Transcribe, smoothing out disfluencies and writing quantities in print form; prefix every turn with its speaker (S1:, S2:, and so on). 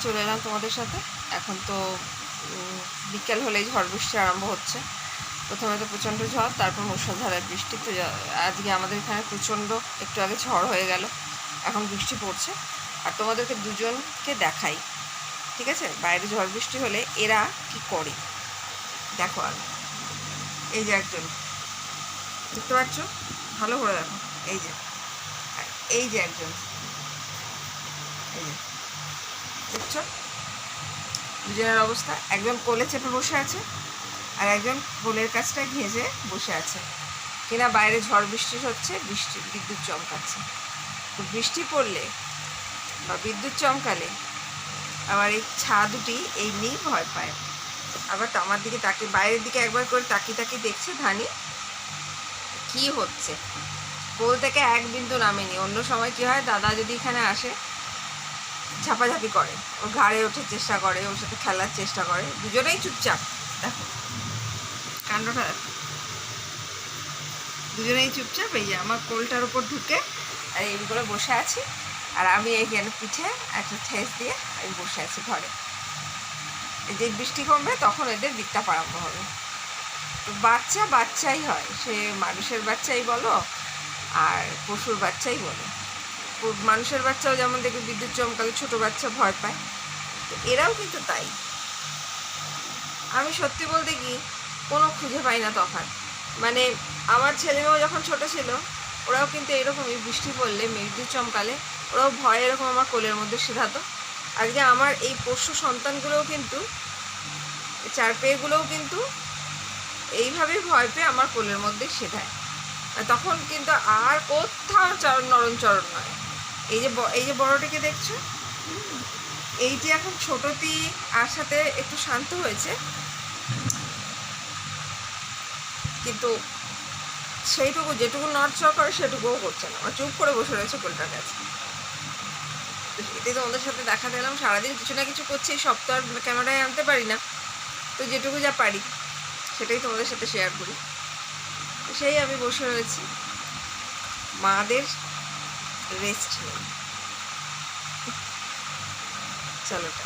S1: চলে এলাম তোমাদের সাথে। এখন তো বিকেল হলেই ঝড় বৃষ্টি আরম্ভ হচ্ছে। প্রথমে তো প্রচণ্ড ঝড়, তারপর মুষলধারায় বৃষ্টি। তো আজকে আমাদের এখানে প্রচণ্ড, একটু আগে ঝড় হয়ে গেল, এখন বৃষ্টি পড়ছে। আর তোমাদেরকে দুজনকে দেখাই, ঠিক আছে? বাইরে ঝড় বৃষ্টি হলে এরা কি করে দেখো। আর এই যে একজন, দেখতে পাচ্ছ? ভালো করে দেখো। এই যে, এই যে একজন, এই যে দেখছো দুজনের অবস্থা। একজন কোলে চেপে বসে আছে, আর একজন কোলের কাছটায় ঘেঁষে বসে আছে কিনা। বাইরে ঝড় বৃষ্টি হচ্ছে, বিদ্যুৎ চমকাচ্ছে। তো বৃষ্টি পড়লে বা বিদ্যুৎ চমকালে আমার এই ছা দুটি এমনিই ভয় পায়। আবার তো আমার দিকে তাকিয়ে, বাইরের দিকে একবার করে তাকিয়ে দেখছে ধানি কি হচ্ছে। কোল থেকে এক বিন্দু নামেনি। অন্য সময় কি হয়, দাদা যদি এখানে আসে ঝাপাঝাপি করে, ওর ঘাড়ে ওঠার চেষ্টা করে, ওর সাথে খেলার চেষ্টা করে। দুজনেই চুপচাপ, দেখো কাণ্ডটা দেখো, দুজনেই চুপচাপ। এই যে আমার কোলটার উপর ঢুকে আর এই করে বসে আছি, আর আমি এইখানে পিঠে একটা ঠেস দিয়ে আমি বসে আছি ঘরে। যে বৃষ্টি কমবে তখন এদের বিদ্যা আরম্ভ হবে। তো বাচ্চা বাচ্চাই হয়, সে মানুষের বাচ্চাই বলো আর পশুর বাচ্চাই বলো। মানুষের বাচ্চাও যেমন দেখবে বিদ্যুৎ চমকালে ছোটো বাচ্চা ভয় পায়, তো এরাও কিন্তু তাই। আমি সত্যি বলতে কি কোনো খুঁজে পাই না তফাৎ। মানে আমার ছেলেমেয়েও যখন ছোট ছিল, ওরাও কিন্তু এরকমই বৃষ্টি পড়লে, বিদ্যুৎ চমকালে ওরাও ভয় এরকম আমার কোলের মধ্যে সেধাতো। আজকে আমার এই পোষ্য সন্তানগুলোও কিন্তু, চার পেয়েগুলোও কিন্তু এইভাবেই ভয় পেয়ে আমার কোলের মধ্যে সেধায়। তখন কিন্তু আর কোথাও নরণচরণ নয়। এই যে বড়টিকে দেখছো, এইটি এখন ছোটটি আর সাথে একটু শান্ত হয়েছে, কিন্তু সেইটুকু যেটুকু নড়চড় করে সেটুকুও করছে না, আমার চুপ করে বসে রয়েছে কোলটার কাছে। এটাই তো ওদের সাথে দেখা দিলাম। সারাদিন কিছু না কিছু করছি, সব তো আর ক্যামেরায় আনতে পারি না, তো যেটুকু যা পারি সেটাই তোমাদের সাথে শেয়ার করি। সেই আমি বসে রয়েছি, মাদের রেস্ট নেই। চলো টা।